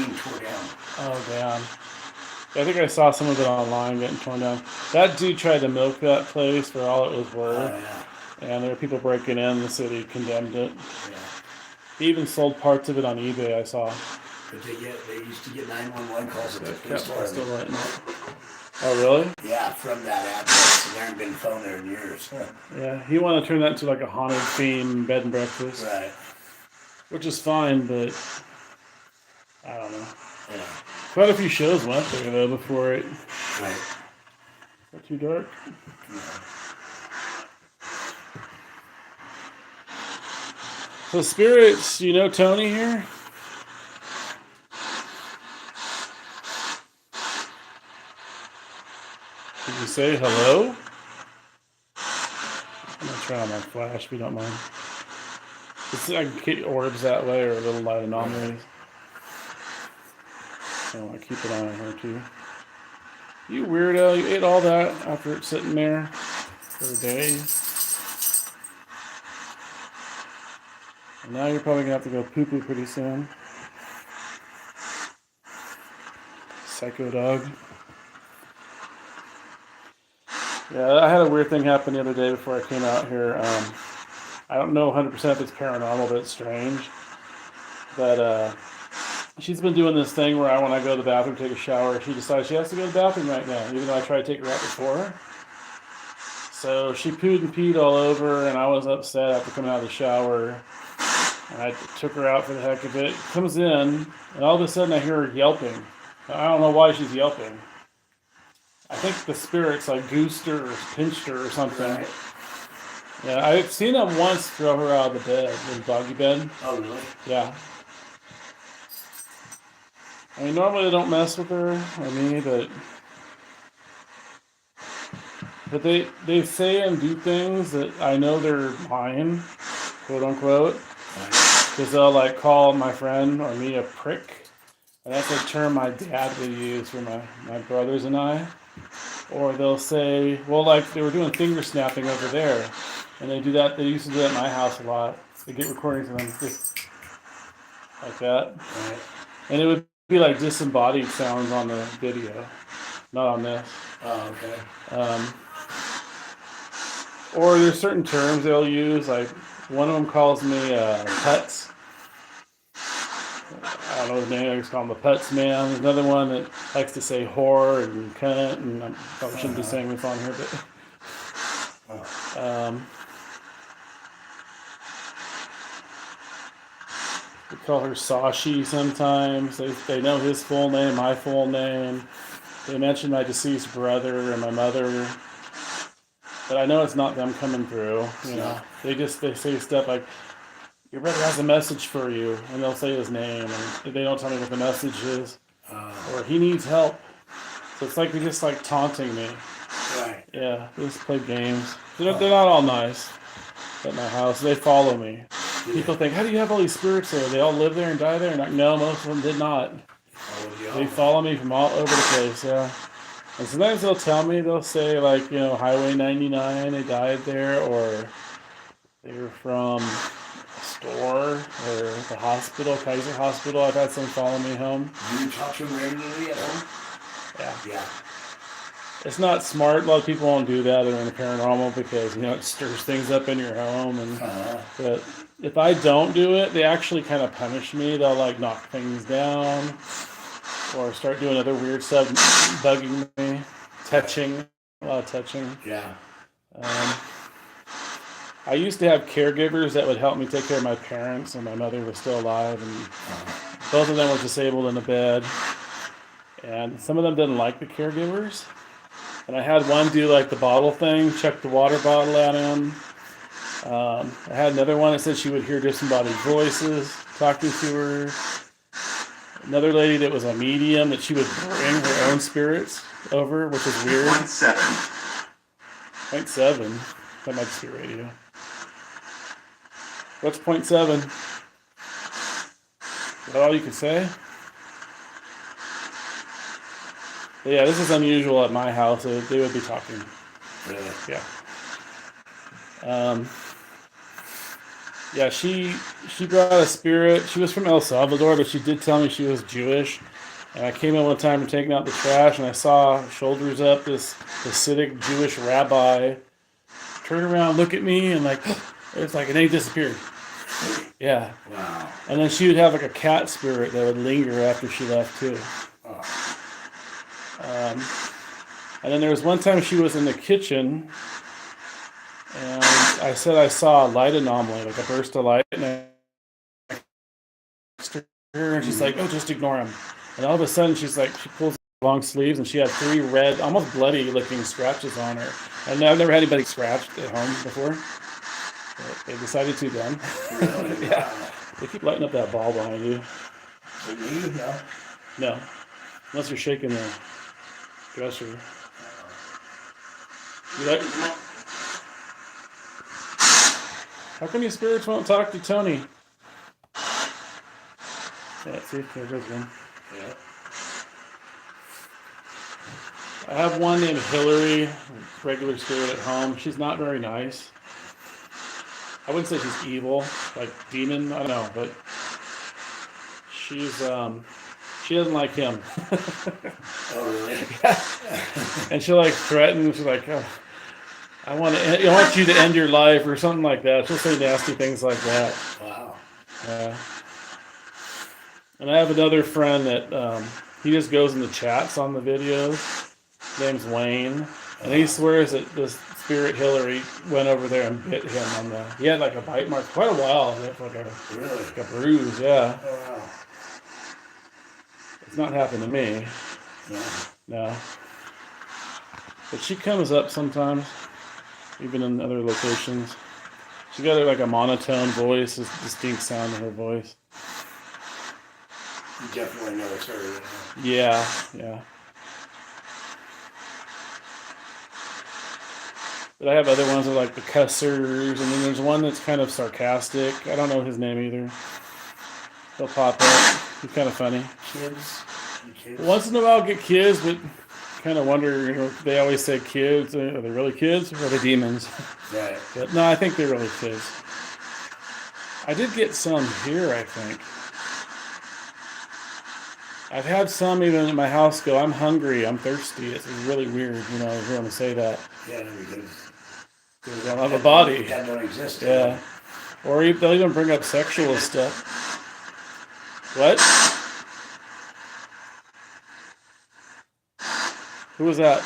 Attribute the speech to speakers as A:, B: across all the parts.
A: being torn down.
B: Oh, damn. I think I saw some of it online getting torn down. That dude tried to milk that place for all it was worth,
A: Oh yeah.
B: and there were people breaking in. The city condemned it.
A: Yeah.
B: He even sold parts of it on eBay, I saw.
A: But they used to get 911 calls at the police
B: Still
A: department.
B: lighting up. Oh, really?
A: Yeah, from that address. And there haven't been phone there in years.
B: Yeah, he wanted to turn that into like a haunted theme bed and breakfast,
A: Right.
B: which is fine, but I don't know.
A: Yeah.
B: Quite a few shows went there though before it
A: Right.
B: got too dark.
A: Yeah.
B: So spirits, you know Tony here? Did you say hello? I'm gonna try on my flash if you don't mind. I can get orbs that way or little light anomalies. I want to keep it on here too. You weirdo, you ate all that after it's sitting there for days. And now you're probably gonna have to go poo-poo pretty soon. Psycho dog. Yeah, I had a weird thing happen the other day before I came out here. I don't know 100% if it's paranormal, but it's strange. But she's been doing this thing where when I go to the bathroom, take a shower, she decides she has to go to the bathroom right now, even though I tried to take her out before. So she pooed and peed all over, and I was upset after coming out of the shower. And I took her out for the heck of it. Comes in, and all of a sudden I hear her yelping. I don't know why she's yelping. I think the spirits like goosed her or pinched her or something.
A: Right.
B: Yeah, I've seen them once throw her out of the bed, in the doggy bed.
A: Oh really?
B: Yeah. I mean, normally they don't mess with her or me, but they say and do things that I know they're mine, quote unquote. Because they'll like call my friend or me a prick. And that's a term my dad would use for my brothers and I. Or they'll say, well, like they were doing finger snapping over there. And they do that, they used to do that at my house a lot. They get recordings of them just like that.
A: Right.
B: And it would be like disembodied sounds on the video, not on this.
A: Oh, okay.
B: Or there's certain terms they'll use, like one of them calls me Putz. I don't know his name, I just call him the Putz man. There's another one that likes to say whore and cunt, and I probably shouldn't be saying this on here, but we call her Sashi sometimes. They know his full name, my full name. They mention my deceased brother and my mother. But I know it's not them coming through, you know. They say stuff like, your brother has a message for you, and they'll say his name, and they don't tell me what the message is. Or he needs help. So it's like they're just like taunting me.
A: Right.
B: Yeah, they just play games. They're not all nice at my house. They follow me. Yeah. People think, how do you have all these spirits there? They all live there and die there? And no, most of them did not. They follow me from all over the place, yeah. And sometimes they'll tell me, they'll say like, Highway 99, they died there, or they were from a store, or the hospital, Kaiser Hospital. I've had some follow me home.
A: Do you talk to them regularly at home?
B: Yeah.
A: Yeah.
B: It's not smart. A lot of people won't do that in the paranormal because, it stirs things up in your home. But if I don't do it, they actually kind of punish me. They'll like knock things down or start doing other weird stuff, bugging me, touching, a lot of touching.
A: Yeah.
B: I used to have caregivers that would help me take care of my parents, and my mother was still alive, and both of them were disabled in the bed. And some of them didn't like the caregivers. And I had one do like the bottle thing, chuck the water bottle at him. I had another one that said she would hear disembodied voices talking to her. Another lady that was a medium that she would bring her own spirits over, which is weird. 0.7. That might just be radio. What's 0.7? Is that all you can say? But yeah, this is unusual at my house. They would be talking.
A: Really?
B: Yeah. Yeah, she brought a spirit. She was from El Salvador, but she did tell me she was Jewish. And I came in one time and taking out the trash, and I saw shoulders up this Hasidic Jewish rabbi turn around, look at me, and like it's like, and then he disappeared. Yeah,
A: Wow.
B: and then she would have like a cat spirit that would linger after she left too.
A: Oh,
B: Um, and then there was one time she was in the kitchen, and I said I saw a light anomaly, like a burst of light, and I asked her, and she's like, "Oh, just ignore him." And all of a sudden, she's like, she pulls long sleeves, and she had 3 red, almost bloody-looking scratches on her. And I've never had anybody scratched at home before. But they decided to then.
A: really?
B: Yeah,
A: Wow.
B: they keep lighting up that ball behind you.
A: So you know.
B: No, unless you're shaking the dresser. You like? How come you spirits won't talk to Tony? Yeah, see, there goes one.
A: Yeah.
B: I have one named Hillary, regular spirit at home. She's not very nice. I wouldn't say she's evil, like demon. I don't know, but she's she doesn't like him.
A: Oh, really?
B: And she'll like threaten. She's like, oh, I want you to end your life or something like that. She'll say nasty things like that.
A: Wow.
B: And I have another friend that he just goes in the chats on the videos. His name's Wayne, and he swears that this spirit Hillary went over there and bit him on the. He had like a bite mark quite a while. He had
A: Really?
B: like a bruise. Yeah,
A: Oh, wow.
B: it's not happened to me.
A: No.
B: No, but she comes up sometimes, even in other locations. She got like a monotone voice, a distinct sound in her voice.
A: You definitely know it's her.
B: Yeah, yeah. But I have other ones that are like the cussers, and then there's one that's kind of sarcastic. I don't know his name either. He'll pop up. He's kind of funny.
A: Kids? You kids?
B: Once in a while, I'll get kids, but kind of wonder. They always say kids. Are they really kids or are they demons?
A: Right.
B: But no, I think they're really kids. I did get some here, I think. I've had some even at my house go, I'm hungry, I'm thirsty. It's really weird, hear them say that.
A: Yeah, because
B: They don't have a body.
A: that don't exist.
B: Yeah. Or they'll even bring up sexual stuff. What? Who was that?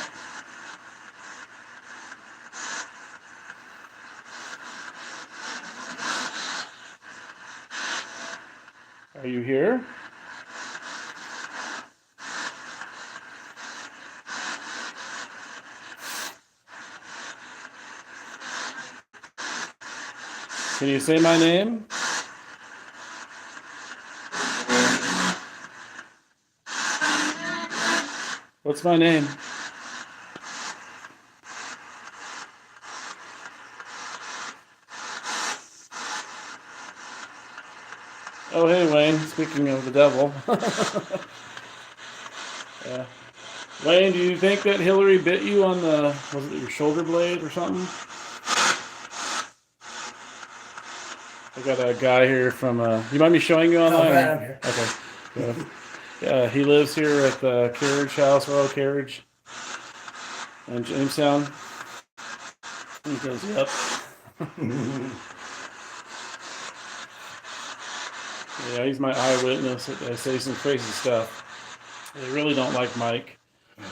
B: Are you here? Can you say my name? What's my name? Oh, hey, Wayne. Speaking of the devil. Yeah. Wayne, do you think that Hillary bit you on was it your shoulder blade or something? I got a guy here from, you mind me showing you online?
A: right, I'm here.
B: Okay. Good. Yeah, he lives here at the Carriage House, Royal Carriage in Jamestown. He goes, yep. Yeah, he's my eyewitness. I say some crazy stuff. They really don't like Mike,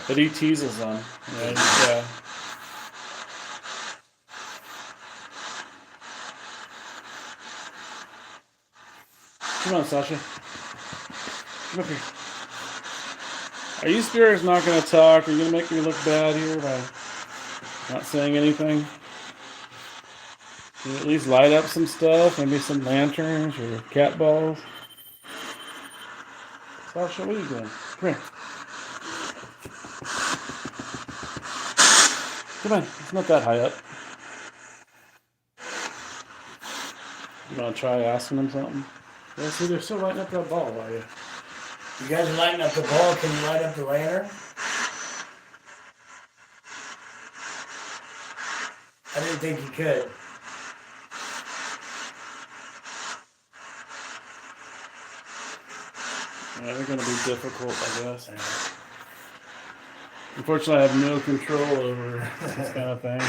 B: but he teases them. Yeah. Come on, Sasha. Come up here. Are you spirits not going to talk? Are you going to make me look bad here by not saying anything? Can you at least light up some stuff? Maybe some lanterns or cat balls? Sasha, what are you doing? Come here. Come on. It's not that high up. You want to try asking them something? Yeah, see, they're still lighting up that ball, are you?
A: You guys are lighting up the ball. Can you light up the lantern? I didn't think you could.
B: Yeah, they're gonna be difficult, I guess. Unfortunately, I have no control over this kind of thing.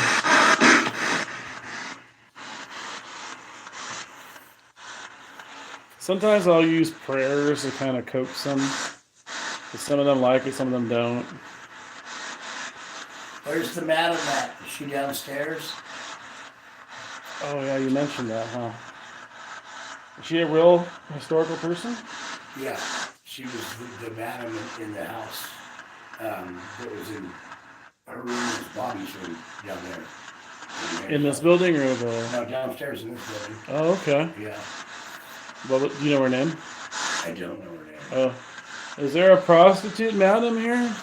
B: Sometimes I'll use prayers to kind of coax them. Some of them like it, some of them don't.
A: Where's the madam at? Is she downstairs?
B: Oh yeah, you mentioned that, huh? Is she a real historical person?
A: Yeah, she was the madam in the house. That was in her room was Bobby's room down there.
B: In this building or the?
A: No, downstairs in this building.
B: Oh, okay.
A: Yeah,
B: Well, do you know her name?
A: I don't know her name.
B: Oh, is there a prostitute madam here?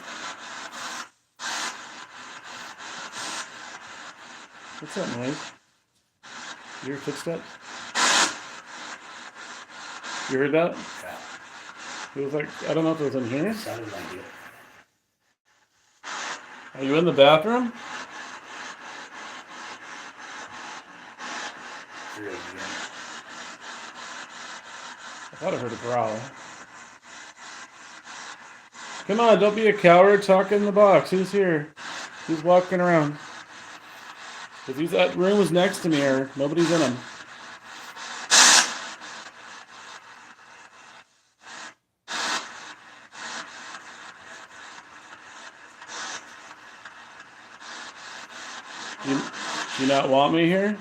B: What's that noise? Your footsteps? You heard that?
A: Yeah,
B: It was like, I don't know if it was in here.
A: it sounded like it.
B: Are you in the bathroom?
A: Really, yeah.
B: I thought I heard a growl. Come on, don't be a coward. Talk in the box. Who's here? Who's walking around? Because that room was next to me, or nobody's in them. Do you not want me here?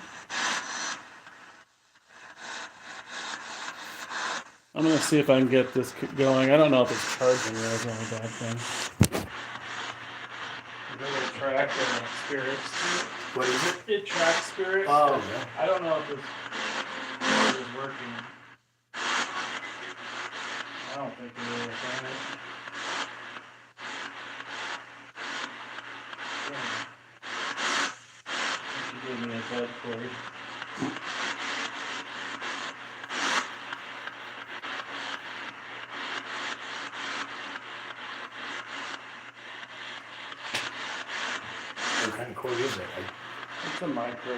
B: I'm gonna see if I can get this going. I don't know if it's charging or it's only bad thing. It track spirits.
A: What is it?
B: It tracks spirits.
A: Oh, yeah.
B: I don't know if it's working. I don't think it is. She gave me a bed cord.
A: What kind of cord is it?
B: It's a micro.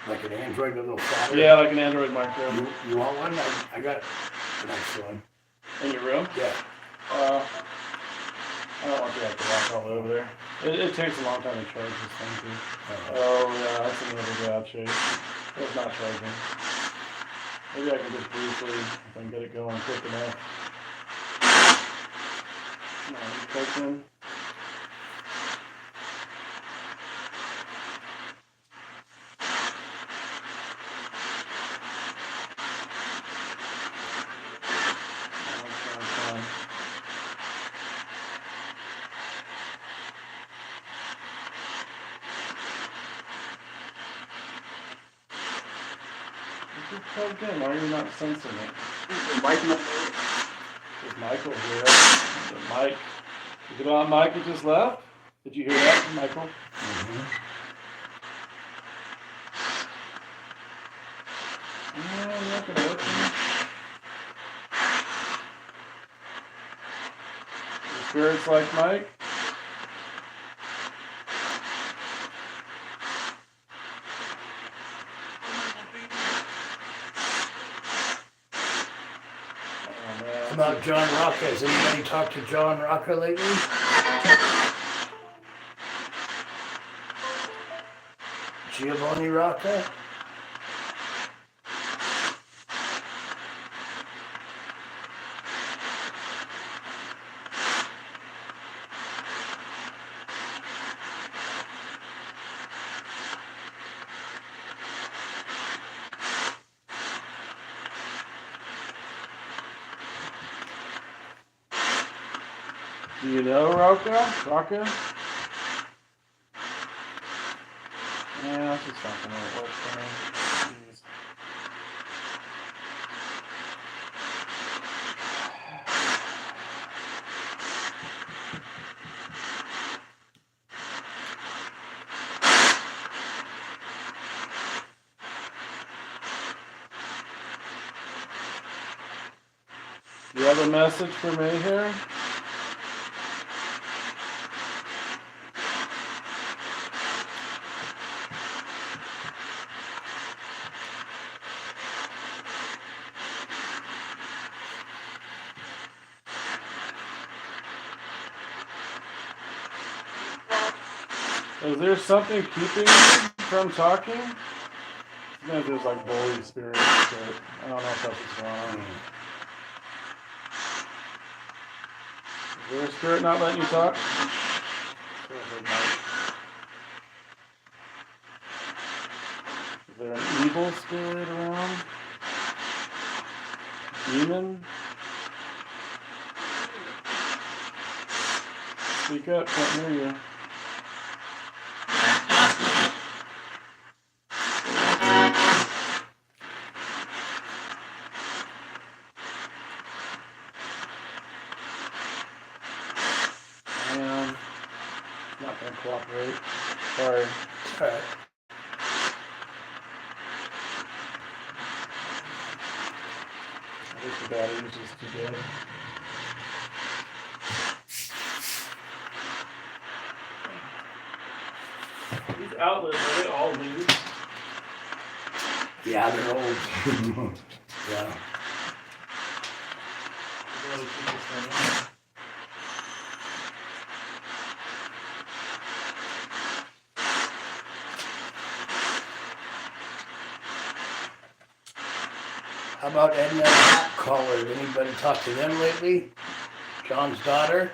A: Like an Android, a little flatter?
B: Yeah, like an Android micro.
A: You want one? I got a nice one.
B: In your room?
A: Yeah.
B: I don't want you to have to walk all over there. It takes a long time to charge this thing too. Oh yeah, that's another grab shape. It's not charging. Maybe I can just briefly, if I can get it going quick enough. No, you plug in. Plugged in. Why are you not sensing it? Is Michael here? Mike. Is it on Mike that just left? Did you hear that, Michael?
A: Mm-hmm.
B: No, not gonna work. The spirits like Mike?
A: About John Rocca. Has anybody talked to John Rocca lately? Giovanni Rocca?
B: Do you know Rocca? Rocca? Yeah, that's just not gonna work for me. Jeez. Do you have a message for me here? Is there something keeping you from talking? Sometimes there's like bully spirits, but I don't know if that's what's going on. Is there a spirit not letting you talk? Is there an evil spirit around? Demon? Speak up, can't hear you. Man, not gonna cooperate. Sorry.
A: Alright.
B: I think the battery is just too dead. These outlets, are they all new?
A: Yeah, they're old. Yeah.
B: Really keep this thing in.
A: How about Edna Hat Caller? Anybody talk to them lately? John's daughter?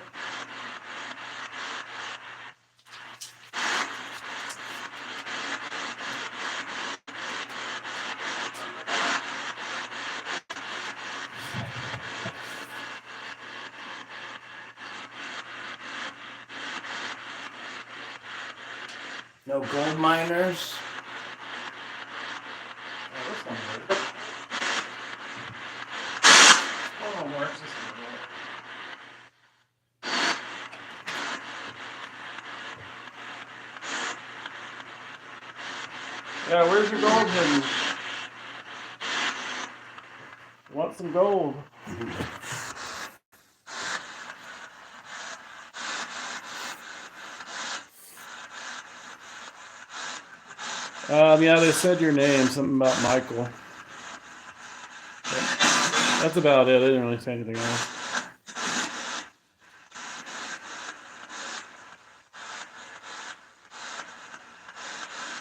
A: No gold miners?
B: Oh, this one works. Oh, one works. This one works. Yeah, where's your gold hidden? Want some gold? Yeah, they said your name, something about Michael. But that's about it. They didn't really say anything else.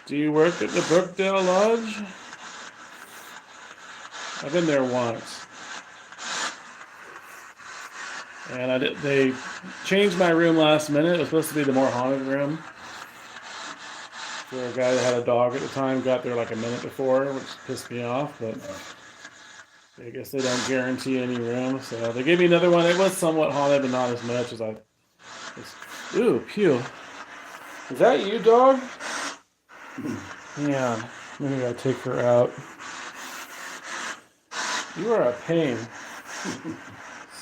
B: Do you work at the Brookdale Lodge? I've been there once. And they changed my room last minute. It was supposed to be the more haunted room. So a guy that had a dog at the time got there like a minute before, which pissed me off, but I guess they don't guarantee any room. So they gave me another one. It was somewhat haunted, but not as much as I was. Ooh, pew. Is that you, dog? Man, maybe I gotta take her out. You are a pain.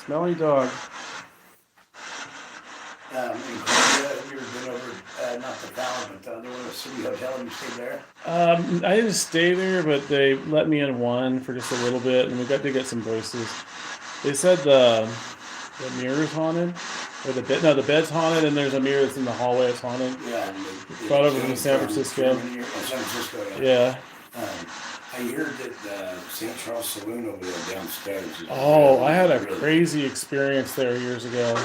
B: Smelly dog.
A: In Columbia, have you ever been over, not the Fallon, but the other one, the City Hotel, and you stayed there?
B: I didn't stay there, but they let me in one for just a little bit, and we got to get some braces. They said the mirror's haunted, or the bed's haunted, and there's a mirror that's in the hallway that's haunted.
A: Yeah.
B: Brought over from San Francisco.
A: San Francisco, yeah.
B: Yeah.
A: I heard that the St. Charles Saloon over there downstairs.
B: Oh, I had a crazy experience there years ago.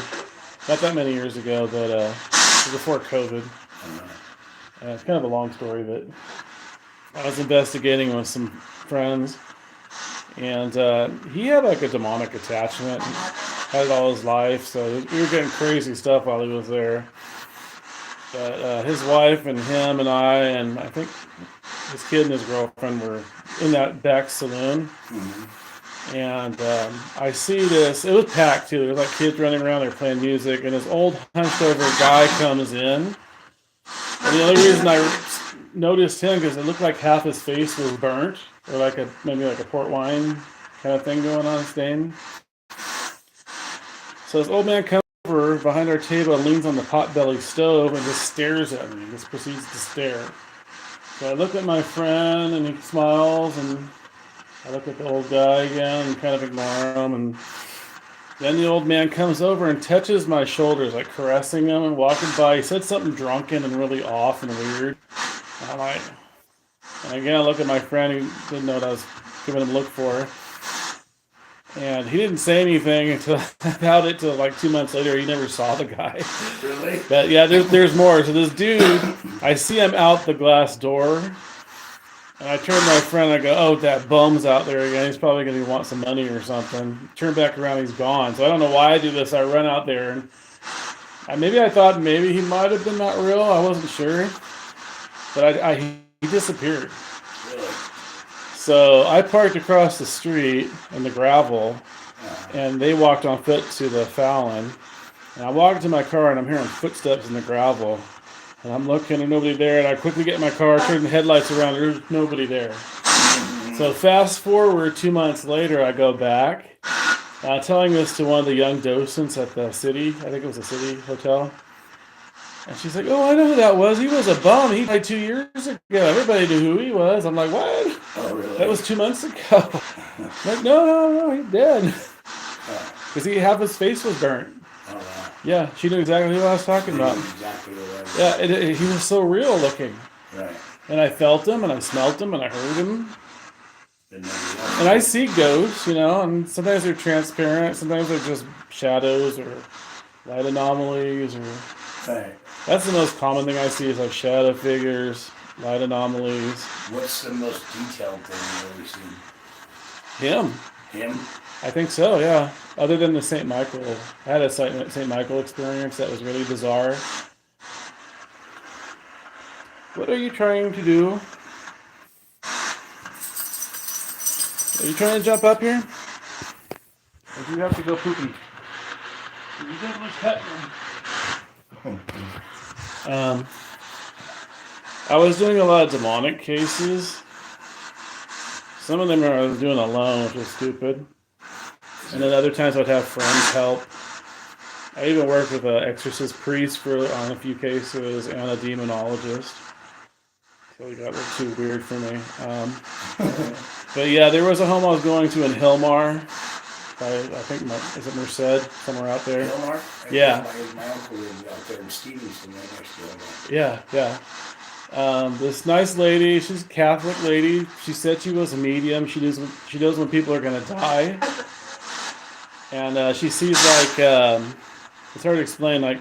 B: Not that many years ago, but before COVID. It's kind of a long story, but I was investigating with some friends, and he had like a demonic attachment. Had it all his life, so we were getting crazy stuff while he was there. But his wife and him and I think his kid and his girlfriend were in that back saloon. And I see this. It was packed too. There's like kids running around there playing music, and this old hunched over guy comes in. And the only reason I noticed him because it looked like half his face was burnt, or like maybe like a port wine kind of thing going on, stain. So this old man comes over behind our table and leans on the potbelly stove and just stares at me. Just proceeds to stare. So I look at my friend and he smiles, and I look at the old guy again and kind of ignore him, and then the old man comes over and touches my shoulders, like caressing him and walking by. He said something drunken and really off and weird. And I'm like, and again I look at my friend who didn't know what I was giving him a look for. And he didn't say anything until about it till like 2 months later. He never saw the guy.
A: Really?
B: But yeah, there's more. So this dude, I see him out the glass door, and I turn to my friend. I go, "Oh, that bum's out there again. He's probably going to want some money or something." Turn back around, he's gone. So I don't know why I do this. I run out there, and maybe I thought maybe he might have been not real. I wasn't sure, but he disappeared.
A: Really?
B: So I parked across the street in the gravel,
A: Uh,
B: and they walked on foot to the Fallon. And I walk into my car, and I'm hearing footsteps in the gravel. And I'm looking, and nobody there. And I quickly get in my car, turn the headlights around. There's nobody there. So fast forward 2 months later, I go back, telling this to one of the young docents at the city. I think it was a city hotel. And she's like, "Oh, I know who that was. He was a bum. He died 2 years ago. Everybody knew who he was." I'm like, "What?
A: oh, really?
B: That was 2 months ago." I'm like, no, he's dead.
A: Oh,
B: Because half his face was burnt.
A: oh, wow.
B: Yeah, she knew exactly who I was talking
A: I
B: about.
A: knew exactly what it was.
B: Yeah, he was so real looking.
A: Right.
B: And I felt him, and I smelt him, and I heard him.
A: Didn't know who that
B: And I
A: was.
B: see ghosts, and sometimes they're transparent, sometimes they're just shadows or light anomalies. Or
A: Right.
B: that's the most common thing I see is like shadow figures, light anomalies.
A: What's the most detailed thing you've ever seen?
B: Him.
A: Him?
B: I think so, yeah. Other than the St. Michael. I had a St. Michael experience that was really bizarre. What are you trying to do? Are you trying to jump up here? Or do you have to go poopy? You definitely cut me. I was doing a lot of demonic cases. Some of them I was doing alone, which was stupid. And then other times I'd have friends help. I even worked with an exorcist priest on a few cases and a demonologist. Until it got a little too weird for me. But yeah, there was a home I was going to in Hilmar. I think, is it Merced? Somewhere out there.
A: Delmar?
B: Yeah.
A: My uncle lived out there in Stevenson, right next to Delmar.
B: Yeah. This nice lady, she's a Catholic lady. She said she was a medium. She knows when people are going to die. And she sees it's hard to explain, like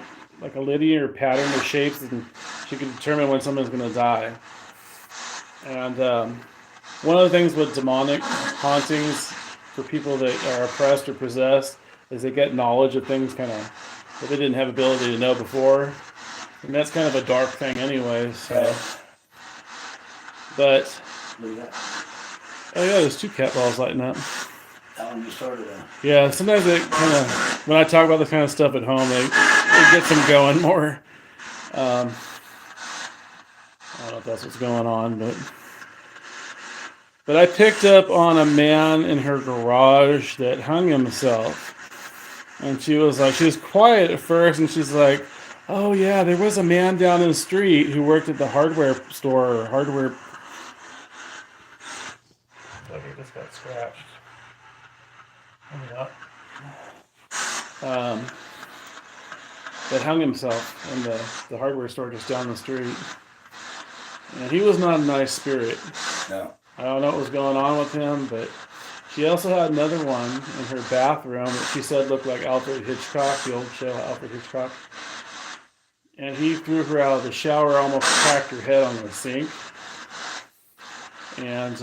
B: a linear pattern of shapes, and she can determine when someone's going to die. And one of the things with demonic hauntings for people that are oppressed or possessed is they get knowledge of things kind of that they didn't have ability to know before. And that's kind of a dark thing anyway. So, but
A: Look at that.
B: oh yeah, there's two cat balls lighting up.
A: That one you started on.
B: Yeah, sometimes it kind of, when I talk about this kind of stuff at home, it gets them going more. I don't know if that's what's going on, but I picked up on a man in her garage that hung himself. And she was quiet at first, and she's like, "Oh yeah, there was a man down in the street who worked at the hardware store or hardware." Like it just got scratched. That hung himself in the hardware store just down the street. And he was not a nice spirit.
A: No.
B: I don't know what was going on with him, but she also had another one in her bathroom that she said looked like Alfred Hitchcock, the old show Alfred Hitchcock. And he threw her out of the shower, almost cracked her head on the sink. And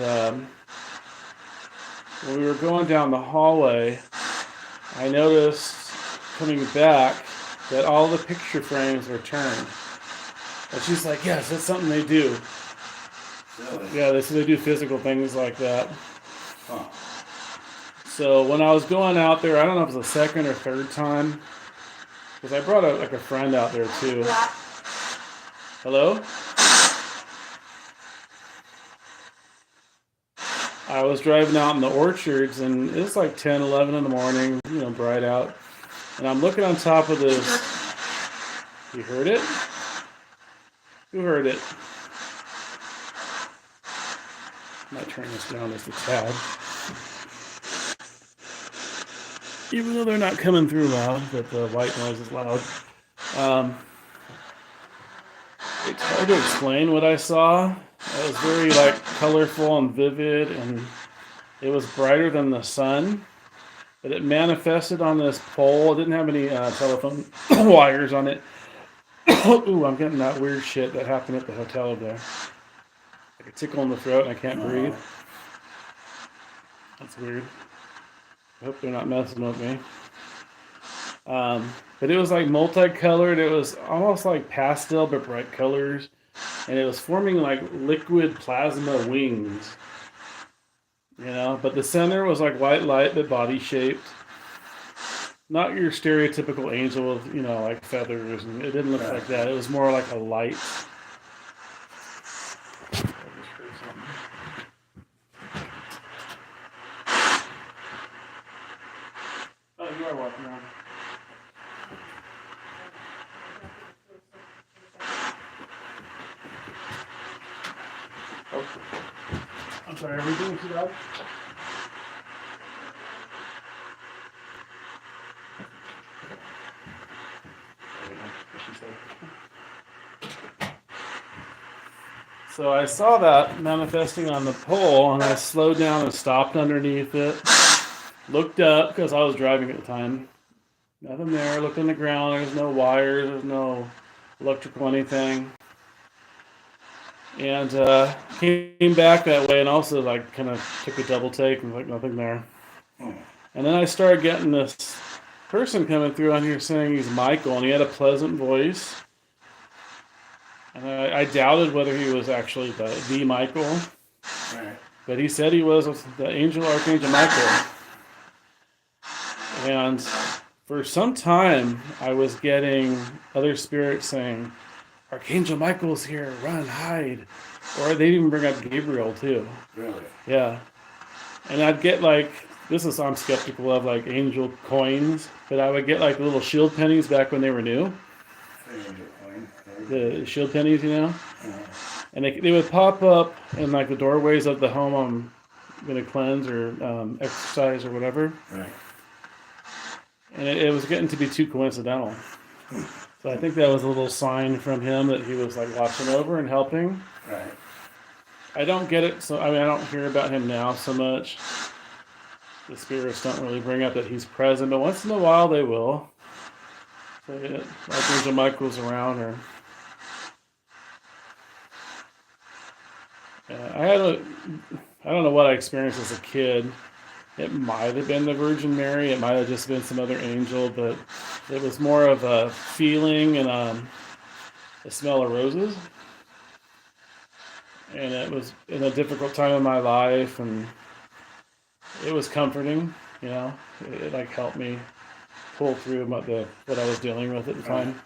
B: when we were going down the hallway, I noticed coming back that all the picture frames were turned. And she's like, "Yes, that's something they do."
A: Really?
B: Yeah, they do physical things like that.
A: Huh.
B: So when I was going out there, I don't know if it was the second or third time, because I brought a friend out there too. Hello? I was driving out in the orchards, and it's like 10, 11 in the morning, bright out. And I'm looking on top of this. You heard it? Who heard it? I might turn this down just a tad. Even though they're not coming through loud, but the white noise is loud. It's hard to explain what I saw. It was very colorful and vivid, and it was brighter than the sun. but it manifested on this pole. It didn't have any telephone wires on it. Ooh, I'm getting that weird shit that happened at the hotel over there. Like a tickle in the throat and I can't breathe. That's weird. I hope they're not messing with me. But it was like multicolored. It was almost like pastel but bright colors, and it was forming like liquid plasma wings. But the center was like white light but body shaped. Not your stereotypical angel with like feathers, and it didn't look like that. It was more like a light. Oh, you are walking around. Oh. I'm sorry, are we doing too loud? So I saw that manifesting on the pole, and I slowed down and stopped underneath it. Looked up because I was driving at the time. Nothing there. Looked on the ground. There's no wires. There's no electrical anything. And came back that way, and also like kind of took a double take and like nothing there. And then I started getting this person coming through on here saying he's Michael, and he had a pleasant voice. And I doubted whether he was actually the Michael,
A: Right.
B: but he said he was the Archangel Michael. And for some time, I was getting other spirits saying, Archangel Michael's here, run, hide. Or they'd even bring up Gabriel too.
A: Really?
B: Yeah. And I'd get I'm skeptical of like angel coins, but I would get like little shield pennies back when they were new.
A: Angel coin.
B: The shield pennies,
A: Uh-huh.
B: and they would pop up in like the doorways of the home I'm going to cleanse or exercise or whatever.
A: Right.
B: And it was getting to be too coincidental. So I think that was a little sign from him that he was like watching over and helping.
A: Right.
B: I don't get it. So I don't hear about him now so much. The spirits don't really bring up that he's present, but once in a while they will. So Archangel Michael's around, or I don't know what I experienced as a kid. It might have been the Virgin Mary. It might have just been some other angel, but it was more of a feeling and the smell of roses. And it was in a difficult time in my life, and it was comforting. It like helped me pull through what I was dealing with at the time.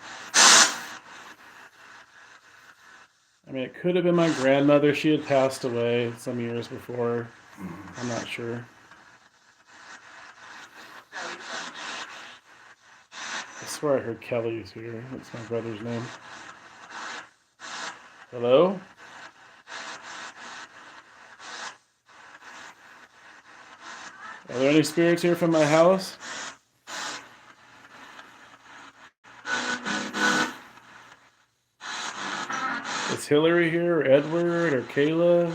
B: I mean, it could have been my grandmother. She had passed away some years before. I'm not sure. I swear I heard Kelly's here. That's my brother's name. Hello? Are there any spirits here from my house? Is Hillary here, or Edward, or Kayla?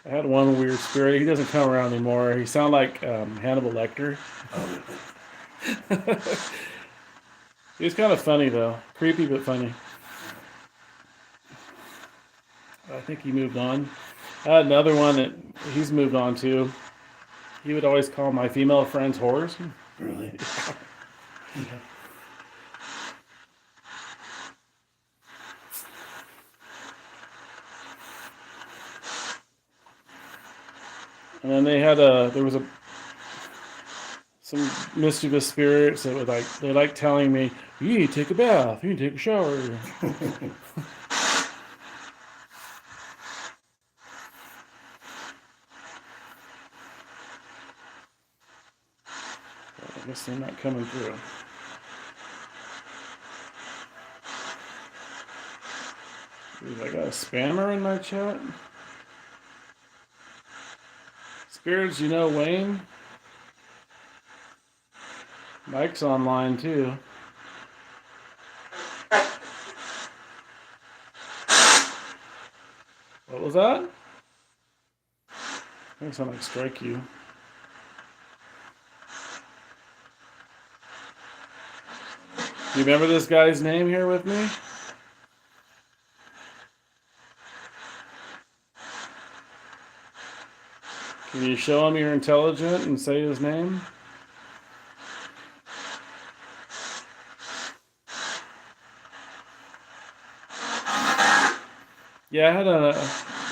B: I had one weird spirit. He doesn't come around anymore. He sounded like Hannibal Lecter. He was kind of funny, though. Creepy, but funny. I think he moved on. I had another one that he's moved on to. He would always call my female friends whores.
A: Really?
B: Yeah. And then there was some mischievous spirits that they like telling me, you need to take a bath, you need to take a shower. I guess they're not coming through. Ooh, I got a spammer in my chat. Spirits, Wayne? Mike's online too. What was that? Makes sound like strike you. Do you remember this guy's name here with me? Can you show him you're intelligent and say his name? Yeah, I had an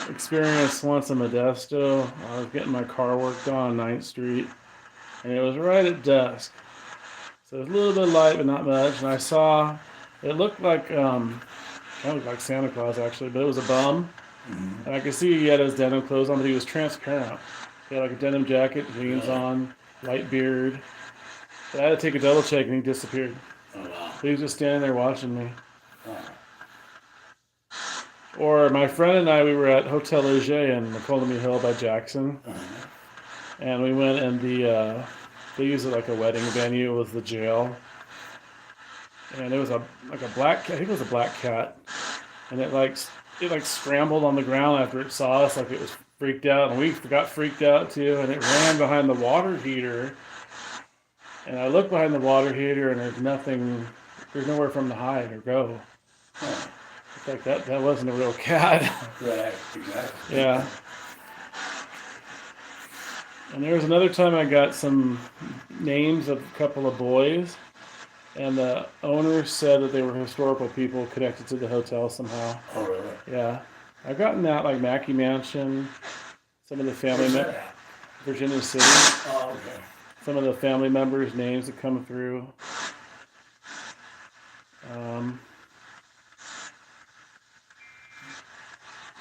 B: experience once in Modesto. I was getting my car worked on 9th Street, and it was right at dusk. So it was a little bit light, but not much. And I saw, it looked like, kind of looked like Santa Claus actually, but it was a bum.
A: Mm-hmm.
B: And I could see he had his denim clothes on, but he was transparent. He had like a denim jacket, jeans on, light beard. But I had to take a double check, and he disappeared.
A: Oh, wow.
B: He was just standing there watching me.
A: Oh.
B: Or my friend and I, we were at Hotel Leger in McCollum Hill by Jackson,
A: Uh-huh.
B: and we went and they used it like a wedding venue. It was the jail, and it was a black cat. I think it was a black cat, and it scrambled on the ground after it saw us, like it was freaked out, and we got freaked out too. And it ran behind the water heater, and I looked behind the water heater, and there's nothing. There's nowhere for him to hide or go.
A: Huh.
B: It's like that wasn't a real cat.
A: Right, exactly.
B: Yeah. And there was another time I got some names of a couple of boys, and the owner said that they were historical people connected to the hotel somehow.
A: Oh, really?
B: Yeah. I've gotten that, like Mackey Mansion, some of the family
A: Where's that
B: members,
A: at?
B: Virginia City,
A: Oh, okay.
B: some of the family members' names that come through.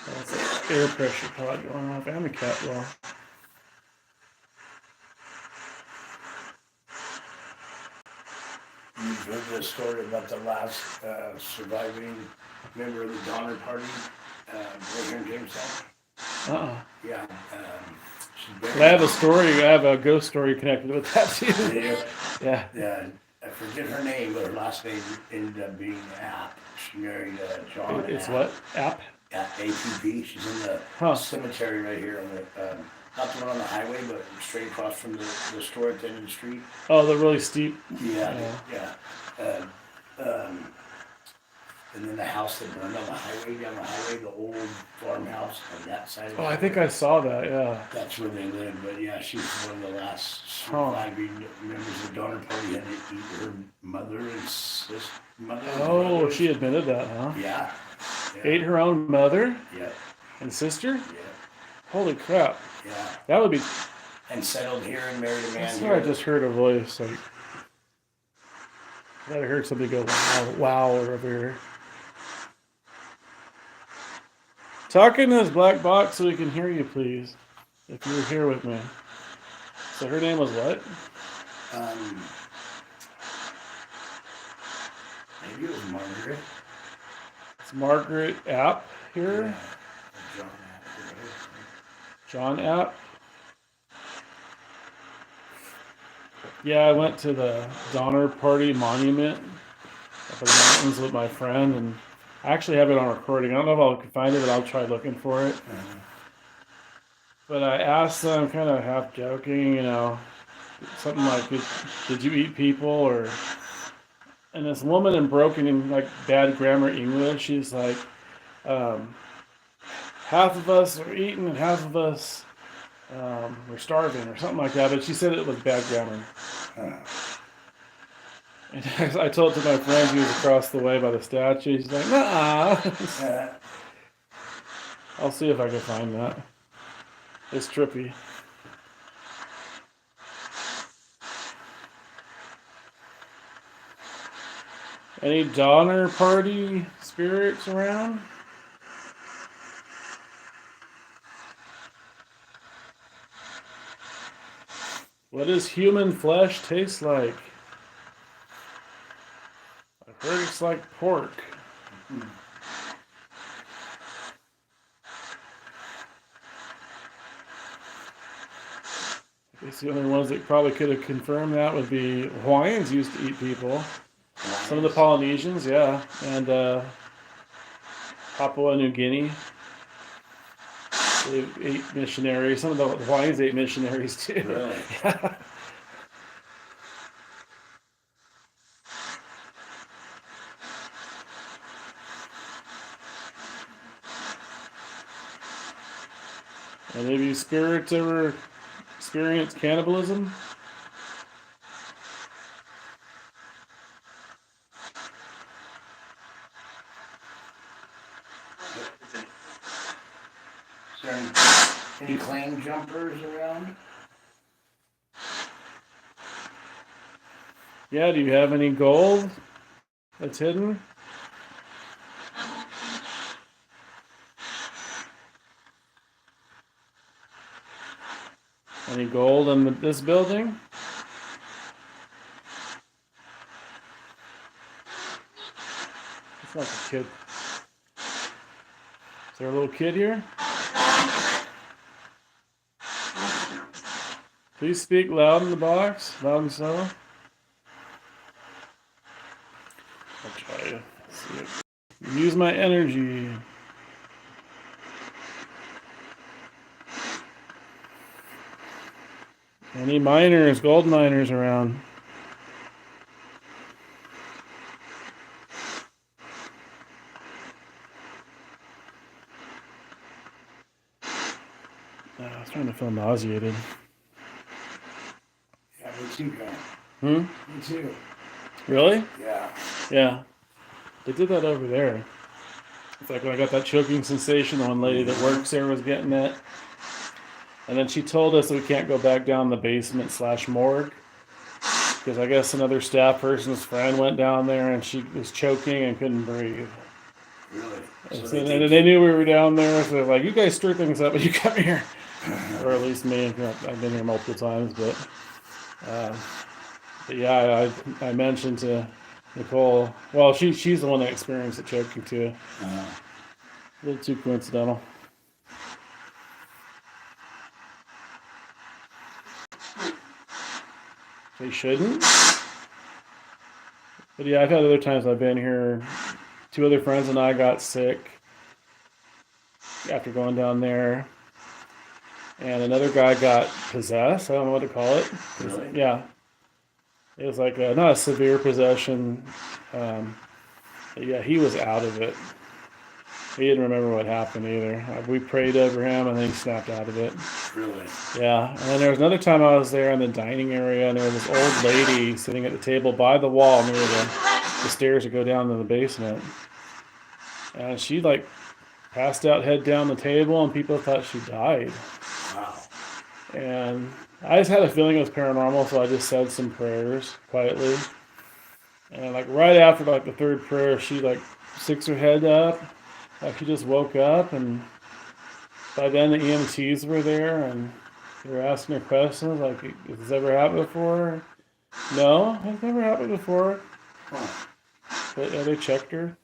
B: That's like air pressure pod going off, and the cat wall.
A: You've heard the story about the last surviving member of the Donner Party right here in Jamestown?
B: Uh-uh.
A: Yeah. She's buried.
B: But I have a story. I have a ghost story connected with that too.
A: Yeah.
B: Yeah.
A: Yeah. I forget her name, but her last name ended up being App. She married John
B: It's
A: App.
B: what? App?
A: APP. She's in the
B: Huh.
A: cemetery right here on the, not the one on the highway, but straight across from the store at the end of the street.
B: Oh, the really steep.
A: Yeah, yeah. And then the house that burned on the highway, down the highway, the old farmhouse on that side of the
B: Oh, I think
A: highway.
B: I saw that. Yeah.
A: That's where they lived, but yeah, she was one of the last
B: Huh.
A: surviving members of the Donner Party. Had to eat her mother and sister. Mother and
B: Oh,
A: brothers.
B: she admitted that, huh?
A: Yeah.
B: Ate her own mother
A: Yeah,
B: and sister?
A: yeah,
B: Holy crap.
A: yeah.
B: That would be.
A: And settled here and married a
B: I
A: man
B: swear I
A: here.
B: just heard a voice. Like, I heard somebody go, wow, wow, over here. Talk in this black box so we can hear you, please. If you're here with me. So her name was what?
A: Maybe it was Margaret.
B: It's Margaret App here.
A: Yeah. John App, right?
B: John App. Yeah, I went to the Donner Party Monument up in the mountains with my friend, and I actually have it on recording. I don't know if I can find it, but I'll try looking for it. But I asked them, kind of half joking, something like, did you eat people? Or, and this woman in broken, in like bad grammar English, she's like, half of us are eating and half of us we're starving or something like that. But she said it was bad grammar. And I told it to my friend who was across the way by the statue. She's like, nah. I'll see if I can find that. It's trippy. Any Donner Party spirits around? What does human flesh taste like? I heard it's like pork. I guess the only ones that probably could have confirmed that would be Hawaiians used to eat people. Some of the Polynesians, yeah, and Papua New Guinea. They ate missionaries. Some of the Hawaiians ate missionaries too.
A: Really?
B: Yeah. And have you spirits ever experienced cannibalism?
A: Is there any claim jumpers around?
B: Yeah, do you have any gold that's hidden? Any gold in this building? It's like a kid. Is there a little kid here? Please speak loud in the box, loud and slow. I'll try to see it. Use my energy. Any miners, gold miners around? I was trying to feel nauseated.
A: Yeah, me too, guy.
B: Hmm?
A: Me too.
B: Really?
A: Yeah.
B: Yeah. They did that over there. It's like when I got that choking sensation, the one lady that works there was getting it. And then she told us that we can't go back down the basement / morgue. Because I guess another staff person's friend went down there and she was choking and couldn't breathe.
A: Really?
B: And,
A: So
B: and they knew we were down there, so they're like, you guys stir things up, but you come here. Or at least me. I've been here multiple times, but yeah, I mentioned to Nicole. Well, she's the one that experienced the choking too. A little too coincidental. They shouldn't. But yeah, I've had other times I've been here. 2 other friends and I got sick after going down there. And another guy got possessed. I don't know what to call it.
A: Really?
B: Yeah. It was like not a severe possession. But yeah, he was out of it. He didn't remember what happened either. We prayed over him and then he snapped out of it.
A: Really?
B: Yeah. And then there was another time I was there in the dining area and there was this old lady sitting at the table by the wall near the stairs that go down to the basement. And she like passed out head down the table and people thought she died.
A: Wow.
B: And I just had a feeling it was paranormal, so I just said some prayers quietly. And like right after like the 3rd prayer, she like sticks her head up. Like she just woke up, and by then the EMTs were there, and they were asking her questions like, "Has this ever happened before?" No, it's never happened before.
A: Huh.
B: But yeah, they checked her.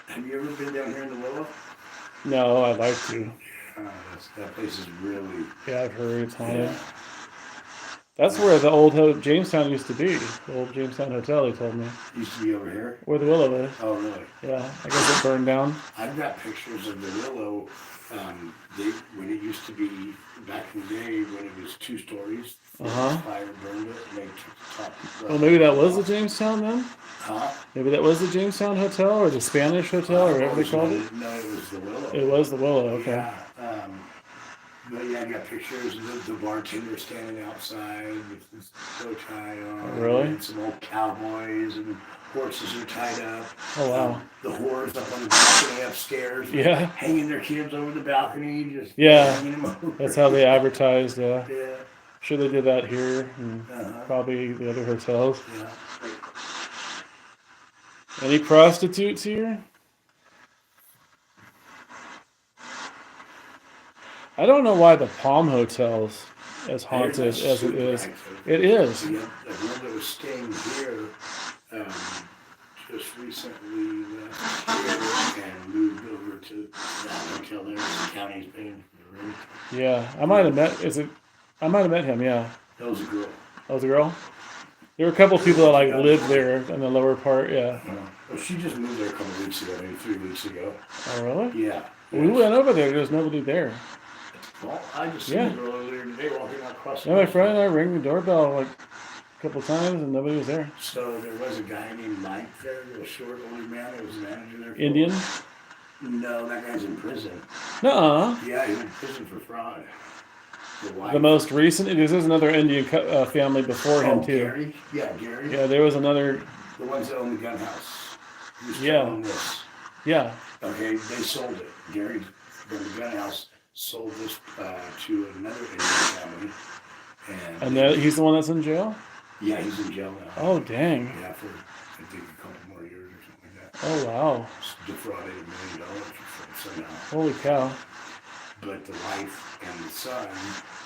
A: Have you ever been down here in the Willow?
B: No, I'd like to.
A: That place is really...
B: Yeah, I've heard it's haunted.
A: Yeah.
B: That's where the old Jamestown used to be. The old Jamestown Hotel, they told me.
A: Used to be over here?
B: Where the Willow is.
A: Oh, really?
B: Yeah, I guess it burned down.
A: I've got pictures of the Willow. When it used to be back in the day when it was 2 stories. Fire burned it and they took the top.
B: Well, maybe that was the Jamestown then?
A: Huh?
B: Maybe that was the Jamestown Hotel or the Spanish Hotel or whatever they called it?
A: No, it was the Willow.
B: It was the Willow, okay.
A: Yeah. But yeah, I got pictures of the bartender standing outside with his bow tie on.
B: Oh, really?
A: And some old cowboys and horses are tied up.
B: Oh, wow.
A: The whores up on the balcony upstairs.
B: Yeah.
A: Hanging their kids over the balcony. Just
B: Yeah.
A: hanging them over.
B: That's how they advertised.
A: Yeah.
B: Sure they did that here and probably the other hotels.
A: Yeah.
B: Any prostitutes here? I don't know why the Palm Hotel's as haunted as it is. It is.
A: The one that was staying here just recently left here and moved over to that hotel there. The county's paying for the room.
B: Yeah, I might have met him. Yeah.
A: That was a girl.
B: That was a girl. There were a couple people that like lived there in the lower part. Yeah.
A: Well, she just moved there a couple weeks ago, maybe 3 weeks ago.
B: Oh really?
A: Yeah.
B: We
A: Yes.
B: went over there. There's nobody there.
A: Well, I just
B: Yeah.
A: seen a girl earlier today walking across the
B: Yeah, my
A: street.
B: friend and I rang the doorbell like a couple times and nobody was there.
A: So there was a guy named Mike there, a short old man that was the manager there. For a
B: Indian?
A: while. No, that guy's in prison.
B: Nuh-uh.
A: Yeah, he's in prison for fraud. The wife.
B: The most recent, there's another Indian family before him too.
A: Gary? Yeah, Gary.
B: Yeah, there was another.
A: The ones that own the gun house. Who's
B: Yeah.
A: telling this?
B: Yeah.
A: Okay, they sold it. Gary from the gun house sold this to another Indian family.
B: And he's the one that's in jail?
A: Yeah, he's in jail now.
B: Oh, dang.
A: Yeah, for I think a couple more years or something like that.
B: Oh, wow.
A: Defrauded $1 million somehow.
B: Holy cow.
A: But the wife and the son,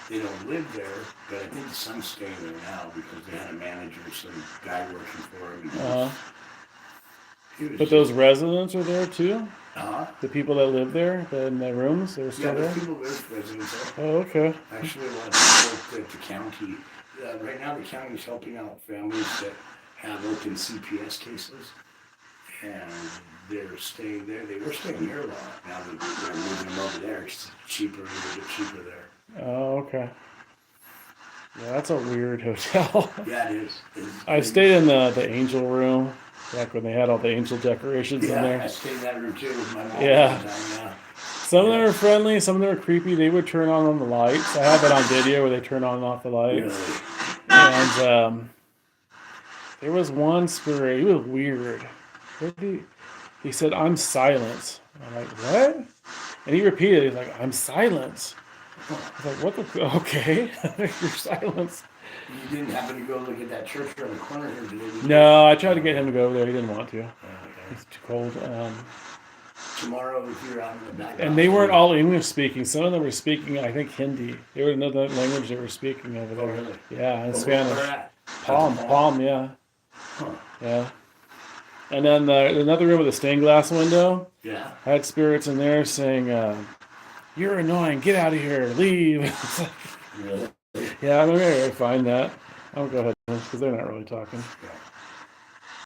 A: they don't live there, but I think the son's staying there now because they had a manager, some guy working for him.
B: But those residents are there too?
A: Uh-huh.
B: The people that live there, in the rooms, they're still
A: Yeah,
B: there?
A: people live residents there.
B: Oh, okay.
A: Actually, a lot of people at the county, right now the county's helping out families that have open CPS cases. And they're staying there. They were staying here a lot. Now they're moving them over there. It's cheaper, a little bit cheaper there.
B: Oh, okay. Yeah, that's a weird hotel.
A: Yeah, it is.
B: I stayed in the angel room back when they had all the angel decorations in
A: Yeah, I
B: there.
A: stayed in that room too with my mom.
B: Yeah.
A: One time, yeah.
B: Some of them were friendly, some of them were creepy. They would turn on the lights. I have it on video where they turn on and off the lights.
A: Really?
B: And there was one spirit. He was weird. He said, "I'm silence." I'm like, "What?" And he repeated, he's like, "I'm silence." I was like, "What the? Okay, you're silence."
A: You didn't happen to go look at that church around the corner here, did you?
B: No, I tried to get him to go over there. He didn't want to.
A: Okay.
B: It's too cold.
A: Tomorrow, if you're out in the back.
B: And they weren't all English speaking. Some of them were speaking, I think, Hindi. They were another language they were speaking over there.
A: Oh, really?
B: Yeah, and
A: Where
B: Spanish.
A: at?
B: Palm, yeah.
A: Huh.
B: Yeah. And then another room with a stained glass window
A: Yeah.
B: had spirits in there saying, "You're annoying. Get out of here. Leave."
A: Really?
B: Yeah, I'm going to find that. I'll go ahead because they're not really talking.
A: Yeah.